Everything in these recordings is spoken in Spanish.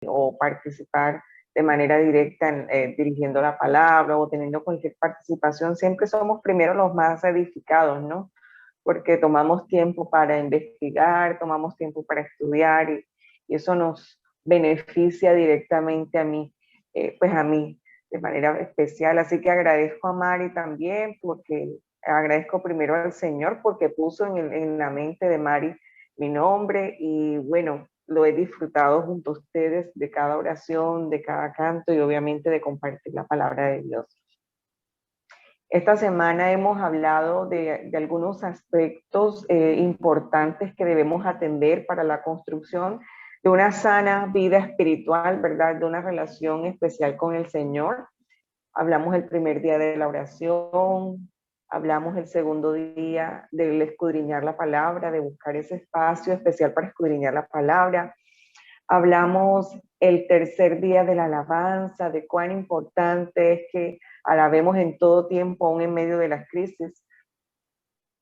o participar de manera directa dirigiendo la palabra o teniendo cualquier participación, siempre somos primero los más edificados, ¿no? Porque tomamos tiempo para investigar, tomamos tiempo para estudiar y eso nos beneficia directamente a mí, pues a mí de manera especial. Así que agradezco a Mari también porque agradezco primero al Señor porque puso en la mente de Mari mi nombre y bueno, lo he disfrutado junto a ustedes de cada oración, de cada canto y obviamente de compartir la palabra de Dios. Esta semana hemos hablado de algunos aspectos importantes que debemos atender para la construcción de una sana vida espiritual, ¿verdad? De una relación especial con el Señor. Hablamos el primer día de la oración, hablamos el segundo día del escudriñar la palabra, de buscar ese espacio especial para escudriñar la palabra. Hablamos el tercer día de la alabanza, de cuán importante es que alabemos en todo tiempo, aún en medio de las crisis.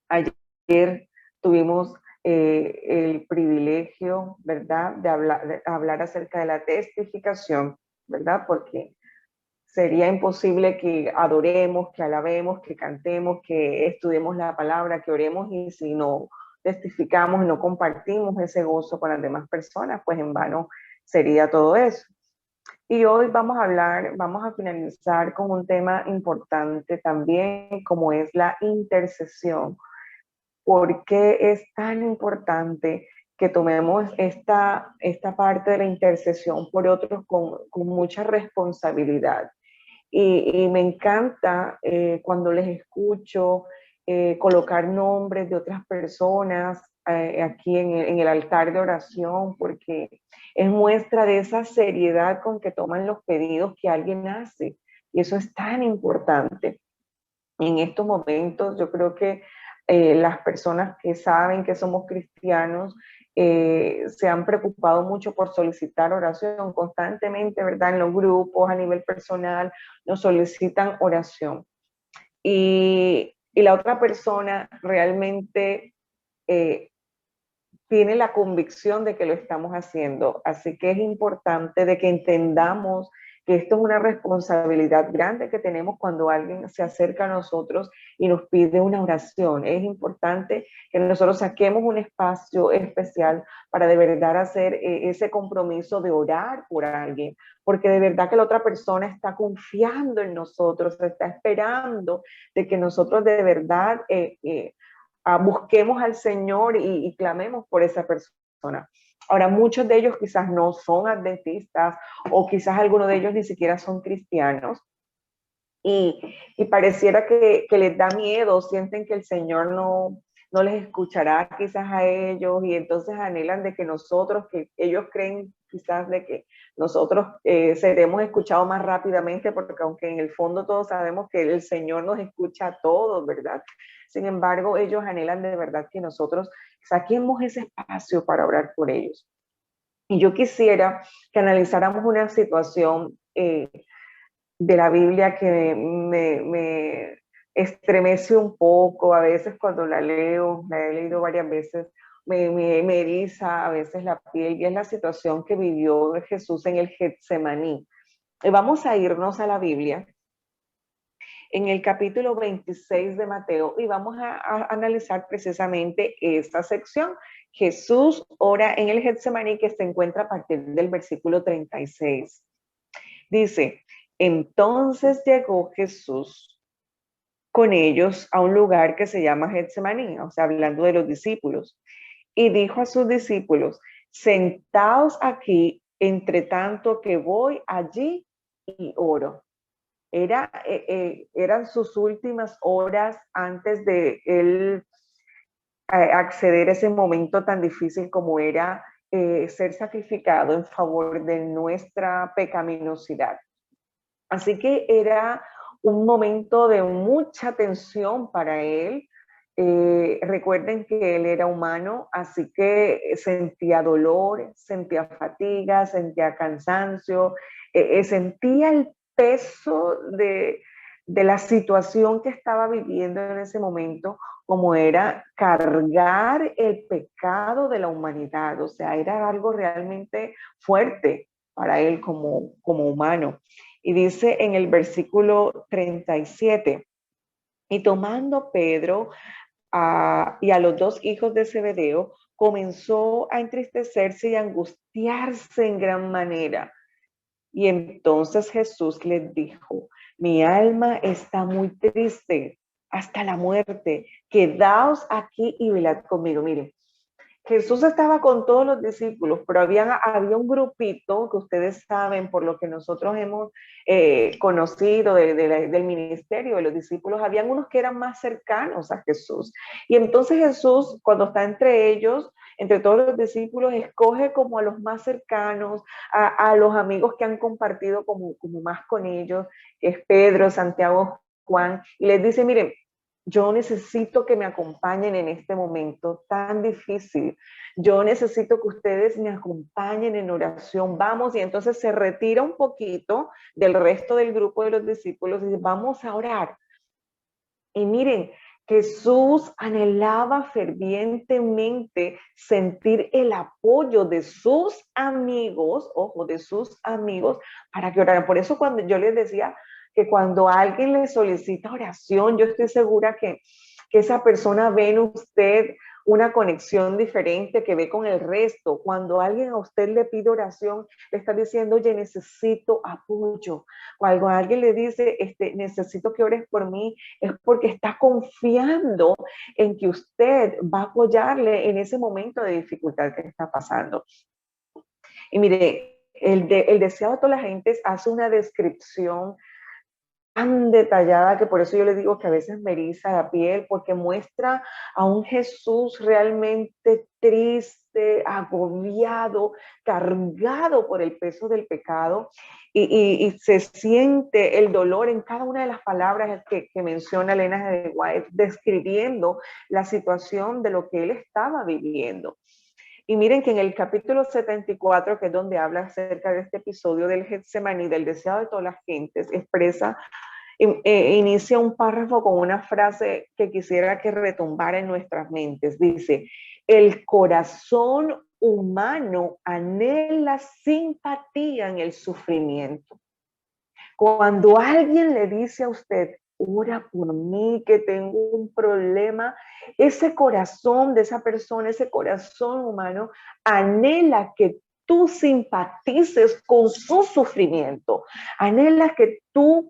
Ayer tuvimos el privilegio, ¿verdad?, de hablar acerca de la testificación, ¿verdad? Porque sería imposible que adoremos, que alabemos, que cantemos, que estudiemos la palabra, que oremos y si no testificamos y no compartimos ese gozo con las demás personas, pues en vano sería todo eso. Y hoy vamos a hablar, vamos a finalizar con un tema importante también, como es la intercesión. ¿Por qué es tan importante que tomemos esta parte de la intercesión por otros con mucha responsabilidad? Y me encanta cuando les escucho colocar nombres de otras personas aquí en el altar de oración, porque es muestra de esa seriedad con que toman los pedidos que alguien hace. Y eso es tan importante. En estos momentos yo creo que las personas que saben que somos cristianos se han preocupado mucho por solicitar oración constantemente, ¿verdad? En los grupos, a nivel personal, nos solicitan oración. Y la otra persona realmente eh, tiene la convicción de que lo estamos haciendo. Así que es importante de que entendamos que esto es una responsabilidad grande que tenemos cuando alguien se acerca a nosotros y nos pide una oración. Es importante que nosotros saquemos un espacio especial para de verdad hacer ese compromiso de orar por alguien, porque de verdad que la otra persona está confiando en nosotros, está esperando de que nosotros de verdad busquemos al Señor y clamemos por esa persona. Ahora, muchos de ellos quizás no son adventistas o quizás algunos de ellos ni siquiera son cristianos y pareciera que les da miedo, sienten que el Señor no les escuchará quizás a ellos y entonces anhelan de que nosotros, que ellos creen quizás de que nosotros seremos escuchados más rápidamente porque aunque en el fondo todos sabemos que el Señor nos escucha a todos, ¿verdad? Sin embargo, ellos anhelan de verdad que nosotros saquemos ese espacio para orar por ellos. Y yo quisiera que analizáramos una situación de la Biblia que me estremece un poco, a veces cuando la leo, la he leído varias veces, me eriza a veces la piel, y es la situación que vivió Jesús en el Getsemaní. Y vamos a irnos a la Biblia, en el capítulo 26 de Mateo, y vamos a analizar precisamente esta sección. Jesús ora en el Getsemaní, que se encuentra a partir del versículo 36. Dice, entonces llegó Jesús con ellos a un lugar que se llama Getsemaní, o sea, hablando de los discípulos, y dijo a sus discípulos, sentaos aquí entre tanto que voy allí y oro. Eran sus últimas horas antes de él acceder a ese momento tan difícil como era ser sacrificado en favor de nuestra pecaminosidad. Así que era un momento de mucha tensión para él. Recuerden que él era humano, así que sentía dolor, sentía fatiga, sentía cansancio, sentía el peso de la situación que estaba viviendo en ese momento, como era cargar el pecado de la humanidad. O sea, era algo realmente fuerte. para él como humano. Y dice en el versículo 37, y tomando Pedro y a los dos hijos de Zebedeo, comenzó a entristecerse y a angustiarse en gran manera. Y entonces Jesús les dijo, mi alma está muy triste hasta la muerte, quedaos aquí y velad conmigo. Miren, Jesús estaba con todos los discípulos, pero había un grupito que ustedes saben, por lo que nosotros hemos conocido del ministerio de los discípulos, habían unos que eran más cercanos a Jesús. Y entonces Jesús, cuando está entre ellos, entre todos los discípulos, escoge como a los más cercanos, a los amigos que han compartido como más con ellos, que es Pedro, Santiago, Juan, y les dice, miren, yo necesito que me acompañen en este momento tan difícil. Yo necesito que ustedes me acompañen en oración. Vamos, y entonces se retira un poquito del resto del grupo de los discípulos y dice, vamos a orar. Y miren, Jesús anhelaba fervientemente sentir el apoyo de sus amigos, ojo, de sus amigos, para que oraran. Por eso cuando yo les decía que cuando alguien le solicita oración, yo estoy segura que esa persona ve en usted una conexión diferente que ve con el resto. Cuando alguien a usted le pide oración, le está diciendo, oye, necesito apoyo. Cuando alguien le dice, necesito que ores por mí, es porque está confiando en que usted va a apoyarle en ese momento de dificultad que está pasando. Y mire, el deseado de toda la gente hace una descripción tan detallada que por eso yo le digo que a veces me eriza la piel, porque muestra a un Jesús realmente triste, agobiado, cargado por el peso del pecado, y se siente el dolor en cada una de las palabras que menciona Elena G. White, describiendo la situación de lo que él estaba viviendo. Y miren que en el capítulo 74, que es donde habla acerca de este episodio del Getsemaní, del deseado de todas las gentes, expresa, inicia un párrafo con una frase que quisiera que retumbara en nuestras mentes. Dice, el corazón humano anhela simpatía en el sufrimiento. Cuando alguien le dice a usted, ora por mí, que tengo un problema, ese corazón de esa persona, ese corazón humano, anhela que tú simpatices con su sufrimiento, anhela que tú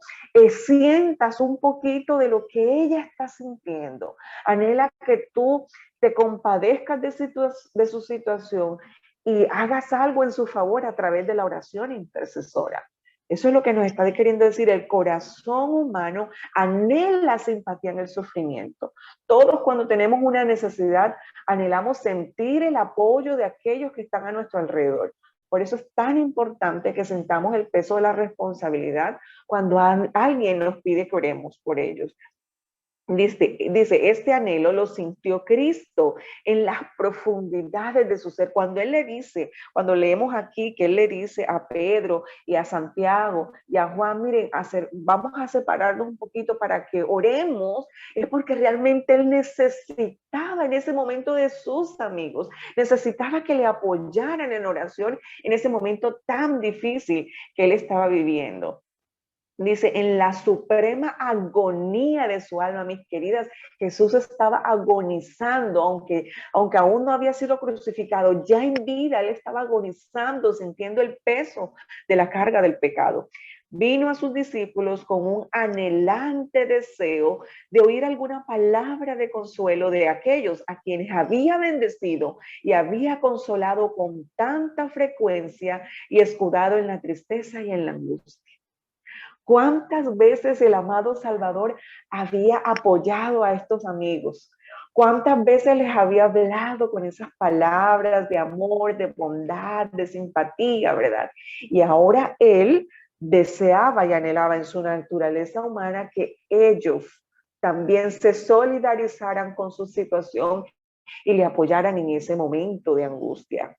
sientas un poquito de lo que ella está sintiendo, anhela que tú te compadezcas de su situación y hagas algo en su favor a través de la oración intercesora. Eso es lo que nos está queriendo decir. El corazón humano anhela simpatía en el sufrimiento. Todos cuando tenemos una necesidad anhelamos sentir el apoyo de aquellos que están a nuestro alrededor. Por eso es tan importante que sentamos el peso de la responsabilidad cuando alguien nos pide que oremos por ellos. Dice, este anhelo lo sintió Cristo en las profundidades de su ser. Cuando él le dice, cuando leemos aquí que él le dice a Pedro y a Santiago y a Juan, miren, vamos a separarnos un poquito para que oremos, es porque realmente él necesitaba en ese momento de sus amigos, necesitaba que le apoyaran en oración en ese momento tan difícil que él estaba viviendo. Dice, en la suprema agonía de su alma, mis queridas, Jesús estaba agonizando, aunque aún no había sido crucificado, ya en vida él estaba agonizando, sintiendo el peso de la carga del pecado. Vino a sus discípulos con un anhelante deseo de oír alguna palabra de consuelo de aquellos a quienes había bendecido y había consolado con tanta frecuencia y escudado en la tristeza y en la angustia. ¿Cuántas veces el amado Salvador había apoyado a estos amigos? ¿Cuántas veces les había hablado con esas palabras de amor, de bondad, de simpatía, verdad? Y ahora él deseaba y anhelaba en su naturaleza humana que ellos también se solidarizaran con su situación y le apoyaran en ese momento de angustia.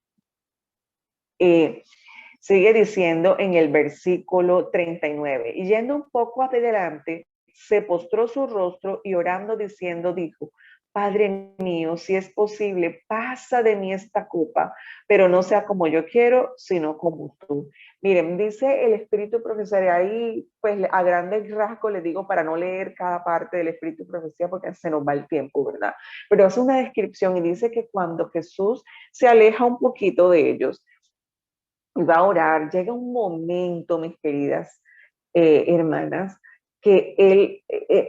Sigue diciendo en el versículo 39, y yendo un poco adelante, se postró su rostro y orando diciendo, dijo, Padre mío, si es posible, pasa de mí esta copa, pero no sea como yo quiero, sino como tú. Miren, dice el Espíritu de Profecía, ahí pues a grandes rasgos les digo para no leer cada parte del Espíritu de Profecía porque se nos va el tiempo, ¿verdad? Pero hace una descripción y dice que cuando Jesús se aleja un poquito de ellos y va a orar, llega un momento, mis queridas hermanas, que él,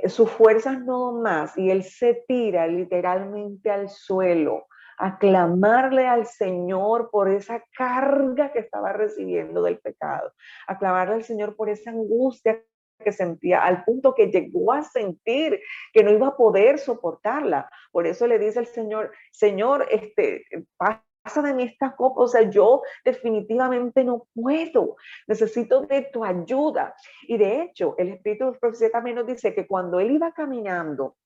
sus fuerzas no más y él se tira literalmente al suelo a clamarle al Señor por esa carga que estaba recibiendo del pecado, a clamarle al Señor por esa angustia que sentía, al punto que llegó a sentir que no iba a poder soportarla. Por eso le dice al Señor, Señor, pasa de mí esta copa, o sea, yo definitivamente no puedo, necesito de tu ayuda. Y de hecho, el Espíritu de Profecía también nos dice que cuando él iba caminando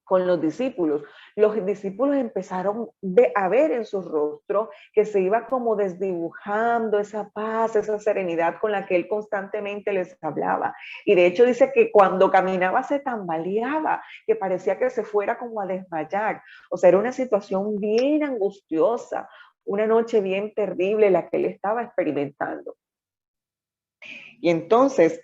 con los discípulos empezaron a ver en su rostro que se iba como desdibujando esa paz, esa serenidad con la que él constantemente les hablaba. Y de hecho dice que cuando caminaba se tambaleaba, que parecía que se fuera como a desmayar. O sea, era una situación bien angustiosa, una noche bien terrible la que él estaba experimentando. Y entonces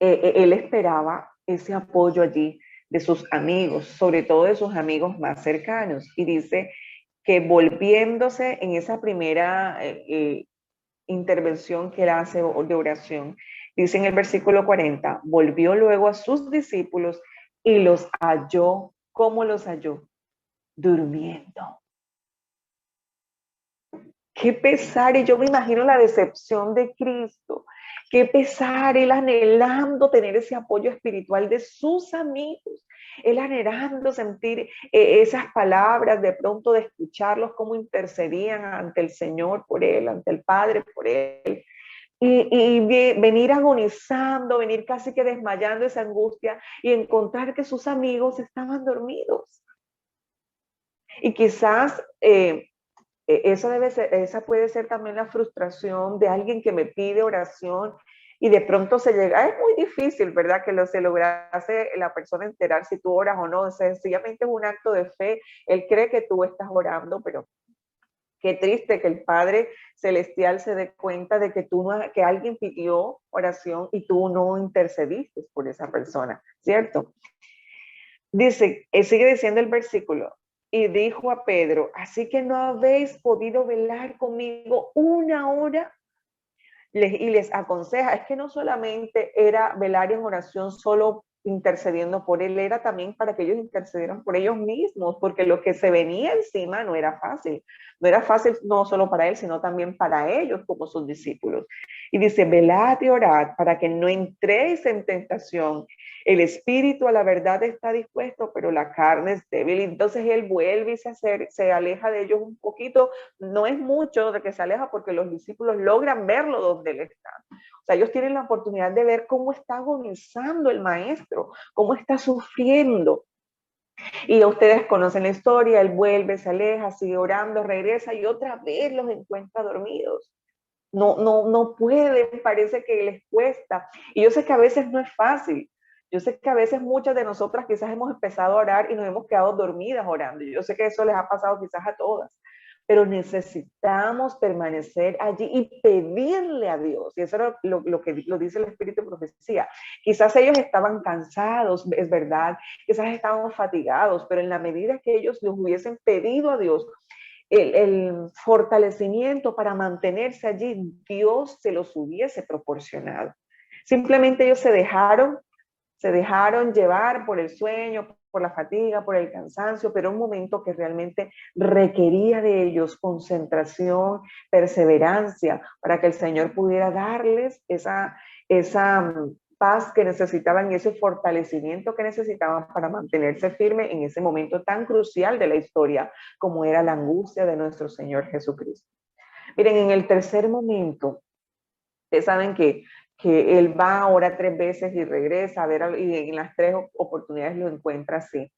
él esperaba ese apoyo allí de sus amigos, sobre todo de sus amigos más cercanos. Y dice que volviéndose en esa primera intervención que él hace de oración, dice en el versículo 40, volvió luego a sus discípulos y los halló. ¿Cómo los halló? Durmiendo. Qué pesar, y yo me imagino la decepción de Cristo. Qué pesar, él anhelando tener ese apoyo espiritual de sus amigos, él anhelando sentir esas palabras, de pronto de escucharlos cómo intercedían ante el Señor por él, ante el Padre por él. Y venir agonizando, venir casi que desmayando esa angustia y encontrar que sus amigos estaban dormidos. Y quizás eso debe ser, esa puede ser también la frustración de alguien que me pide oración y de pronto se llega, es muy difícil, ¿verdad? Que se lograse la persona enterar si tú oras o no, sencillamente es un acto de fe, él cree que tú estás orando, pero qué triste que el Padre Celestial se dé cuenta de que que alguien pidió oración y tú no intercediste por esa persona, ¿cierto? Dice, sigue diciendo el versículo, y dijo a Pedro, así que no habéis podido velar conmigo una hora. Y les aconseja, es que no solamente era velar en oración solo intercediendo por él, era también para que ellos intercedieran por ellos mismos, porque lo que se venía encima no era fácil. No era fácil no solo para él, sino también para ellos como sus discípulos. Y dice, velad y orad para que no entréis en tentación. El espíritu a la verdad está dispuesto, pero la carne es débil. Entonces él vuelve y se aleja de ellos un poquito. No es mucho de que se aleja porque los discípulos logran verlo donde él está. O sea, ellos tienen la oportunidad de ver cómo está agonizando el maestro, cómo está sufriendo. Y ustedes conocen la historia, él vuelve, se aleja, sigue orando, regresa y otra vez los encuentra dormidos. No pueden, parece que les cuesta. Y yo sé que a veces no es fácil. Yo sé que a veces muchas de nosotras quizás hemos empezado a orar y nos hemos quedado dormidas orando. Yo sé que eso les ha pasado quizás a todas, pero necesitamos permanecer allí y pedirle a Dios. Y eso es lo que lo dice el Espíritu de Profecía. Quizás ellos estaban cansados, es verdad, quizás estaban fatigados, pero en la medida que ellos les hubiesen pedido a Dios el fortalecimiento para mantenerse allí, Dios se los hubiese proporcionado. Simplemente ellos se dejaron llevar por el sueño, por la fatiga, por el cansancio, pero un momento que realmente requería de ellos concentración, perseverancia, para que el Señor pudiera darles esa paz que necesitaban y ese fortalecimiento que necesitaban para mantenerse firme en ese momento tan crucial de la historia como era la angustia de nuestro Señor Jesucristo. Miren, en el tercer momento, ustedes saben que él va, ora 3 veces y regresa a ver, y en las 3 oportunidades lo encuentra así.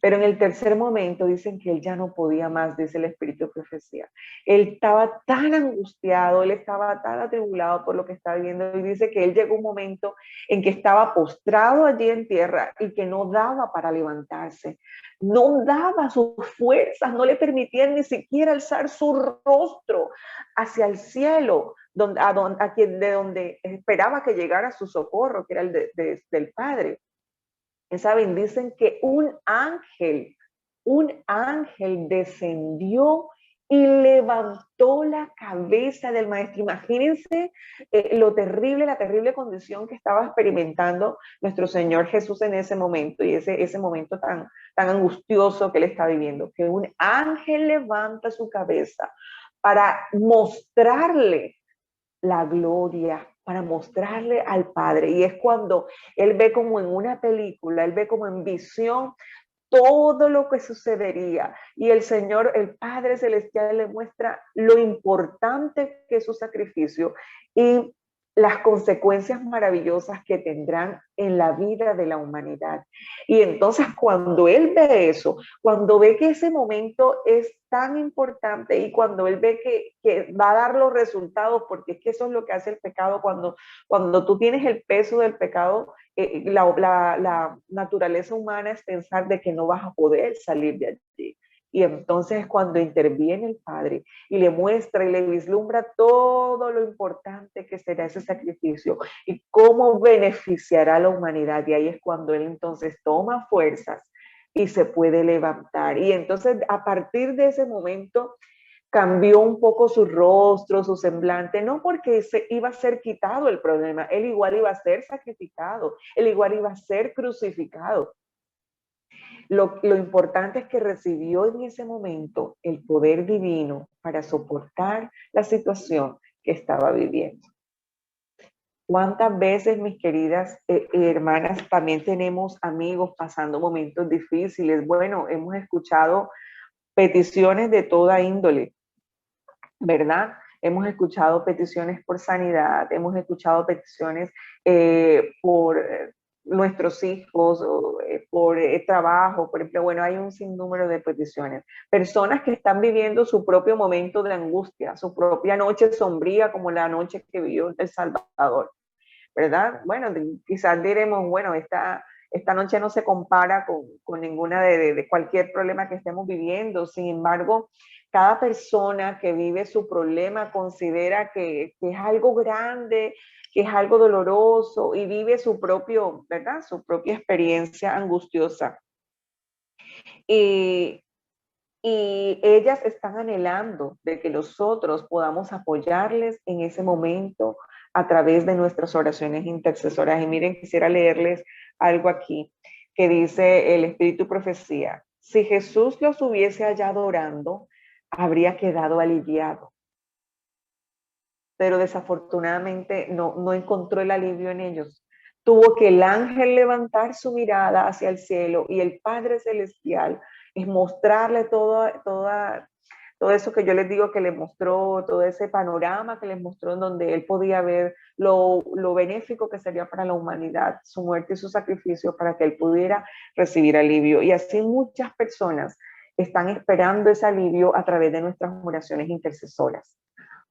Pero en el tercer momento dicen que él ya no podía más, dice el espíritu de profecía. Él estaba tan angustiado, él estaba tan atribulado por lo que estaba viviendo y dice que él llegó un momento en que estaba postrado allí en tierra y que no daba para levantarse. No daba sus fuerzas, no le permitían ni siquiera alzar su rostro hacia el cielo, de donde esperaba que llegara su socorro, que era el del Padre. ¿Saben? Dicen que un ángel descendió y levantó la cabeza del maestro. Imagínense lo terrible, la terrible condición que estaba experimentando nuestro Señor Jesús en ese momento y ese momento tan angustioso que él está viviendo. Que un ángel levanta su cabeza para mostrarle la gloria, para mostrarle al Padre. Y es cuando él ve como en una película, él ve como en visión todo lo que sucedería. Y el Señor, el Padre Celestial, le muestra lo importante que es su sacrificio y las consecuencias maravillosas que tendrán en la vida de la humanidad. Y entonces cuando Él ve eso, cuando ve que ese momento es tan importante y cuando Él ve que va a dar los resultados, porque es que eso es lo que hace el pecado, cuando tú tienes el peso del pecado, la naturaleza humana es pensar de que no vas a poder salir de allí. Y entonces cuando interviene el Padre y le muestra y le vislumbra todo lo importante que será ese sacrificio y cómo beneficiará a la humanidad, y ahí es cuando él entonces toma fuerzas y se puede levantar. Y entonces a partir de ese momento cambió un poco su rostro, su semblante, no porque se iba a ser quitado el problema, él igual iba a ser sacrificado, él igual iba a ser crucificado. Lo importante es que recibió en ese momento el poder divino para soportar la situación que estaba viviendo. ¿Cuántas veces, mis queridas hermanas, también tenemos amigos pasando momentos difíciles? Bueno, hemos escuchado peticiones de toda índole, ¿verdad? Hemos escuchado peticiones por sanidad, hemos escuchado peticiones por nuestros hijos, por trabajo, por ejemplo, bueno, hay un sinnúmero de peticiones. Personas que están viviendo su propio momento de angustia, su propia noche sombría, como la noche que vivió El Salvador, ¿verdad? Bueno, quizás diremos, bueno, esta noche no se compara con ninguna de cualquier problema que estemos viviendo. Sin embargo, cada persona que vive su problema considera que es algo grande, que es algo doloroso y vive su propio, ¿verdad? Su propia experiencia angustiosa. Y, y ellas están anhelando de que nosotros podamos apoyarles en ese momento a través de nuestras oraciones intercesoras. Y miren, quisiera leerles algo aquí que dice el Espíritu Profecía. Si Jesús los hubiese hallado orando, habría quedado aliviado. Pero desafortunadamente no encontró el alivio en ellos. Tuvo que el ángel levantar su mirada hacia el cielo y el Padre Celestial es mostrarle todo eso que yo les digo que le mostró, todo ese panorama que les mostró en donde él podía ver lo benéfico que sería para la humanidad, su muerte y su sacrificio para que él pudiera recibir alivio. Y así muchas personas están esperando ese alivio a través de nuestras oraciones intercesoras.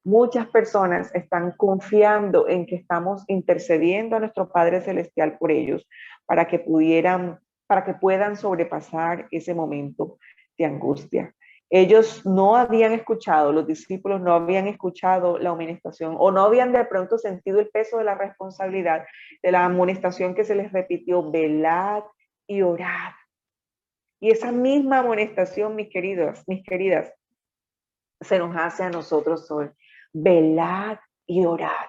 Muchas personas están confiando en que estamos intercediendo a nuestro Padre Celestial por ellos para que puedan sobrepasar ese momento de angustia. Ellos no habían escuchado, los discípulos no habían escuchado la amonestación o no habían de pronto sentido el peso de la responsabilidad de la amonestación que se les repitió: velad y orad. Y esa misma amonestación, mis queridas, se nos hace a nosotros hoy: velad y orad.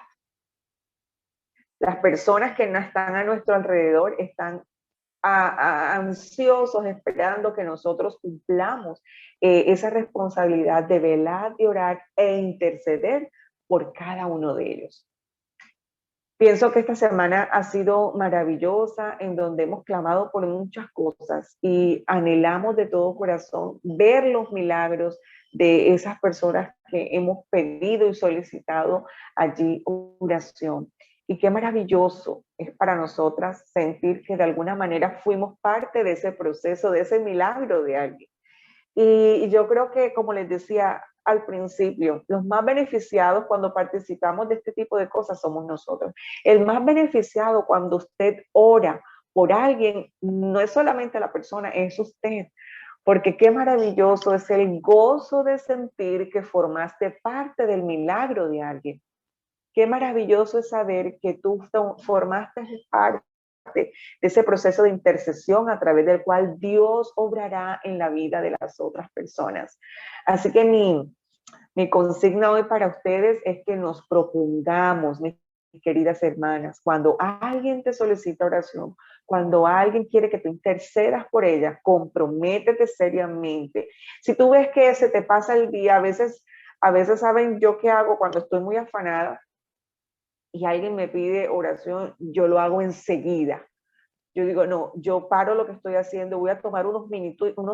Las personas que no están a nuestro alrededor están ansiosos esperando que nosotros cumplamos esa responsabilidad de velar y orar e interceder por cada uno de ellos. Pienso que esta semana ha sido maravillosa, en donde hemos clamado por muchas cosas y anhelamos de todo corazón ver los milagros de esas personas que hemos pedido y solicitado allí oración. Y qué maravilloso es para nosotras sentir que de alguna manera fuimos parte de ese proceso, de ese milagro de alguien. Y yo creo que, como les decía al principio, los más beneficiados cuando participamos de este tipo de cosas somos nosotros. El más beneficiado cuando usted ora por alguien, no es solamente la persona, es usted. Porque qué maravilloso es el gozo de sentir que formaste parte del milagro de alguien. Qué maravilloso es saber que tú formaste parte de ese proceso de intercesión a través del cual Dios obrará en la vida de las otras personas. Así que mi consigna hoy para ustedes es que nos propongamos, mis queridas hermanas, cuando alguien te solicita oración, cuando alguien quiere que tú intercedas por ella, comprométete seriamente. Si tú ves que se te pasa el día, a veces saben yo qué hago cuando estoy muy afanada y alguien me pide oración, yo lo hago enseguida. Yo digo, no, yo paro lo que estoy haciendo, voy a tomar unos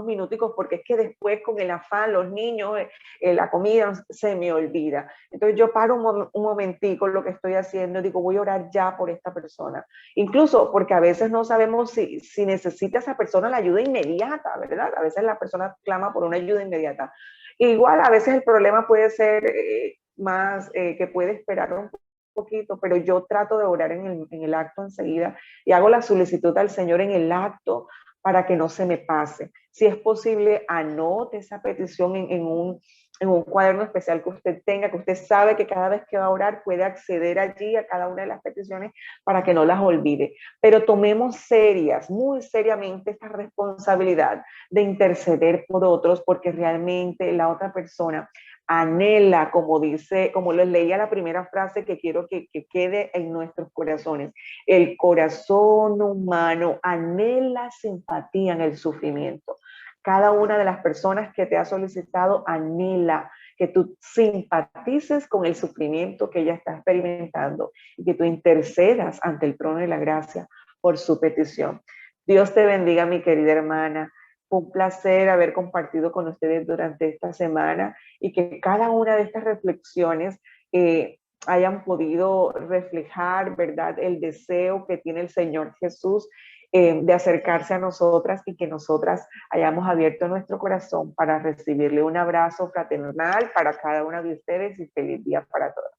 minuticos porque es que después con el afán, los niños, la comida, se me olvida. Entonces yo paro un momentico lo que estoy haciendo, digo, voy a orar ya por esta persona. Incluso porque a veces no sabemos si necesita esa persona la ayuda inmediata, ¿verdad? A veces la persona clama por una ayuda inmediata. Igual a veces el problema puede ser más que puede esperar un poquito, pero yo trato de orar en el acto enseguida y hago la solicitud al Señor en el acto para que no se me pase. Si es posible, anote esa petición en un cuaderno especial que usted tenga, que usted sabe que cada vez que va a orar puede acceder allí a cada una de las peticiones para que no las olvide. Pero tomemos muy seriamente esta responsabilidad de interceder por otros porque realmente la otra persona anhela, como les leía la primera frase que quiero que quede en nuestros corazones. El corazón humano anhela simpatía en el sufrimiento. Cada una de las personas que te ha solicitado anhela que tú simpatices con el sufrimiento que ella está experimentando y que tú intercedas ante el trono de la gracia por su petición. Dios te bendiga, mi querida hermana. Fue un placer haber compartido con ustedes durante esta semana y que cada una de estas reflexiones hayan podido reflejar, ¿verdad?, el deseo que tiene el Señor Jesús de acercarse a nosotras y que nosotras hayamos abierto nuestro corazón para recibirle un abrazo fraternal para cada una de ustedes y feliz día para todos.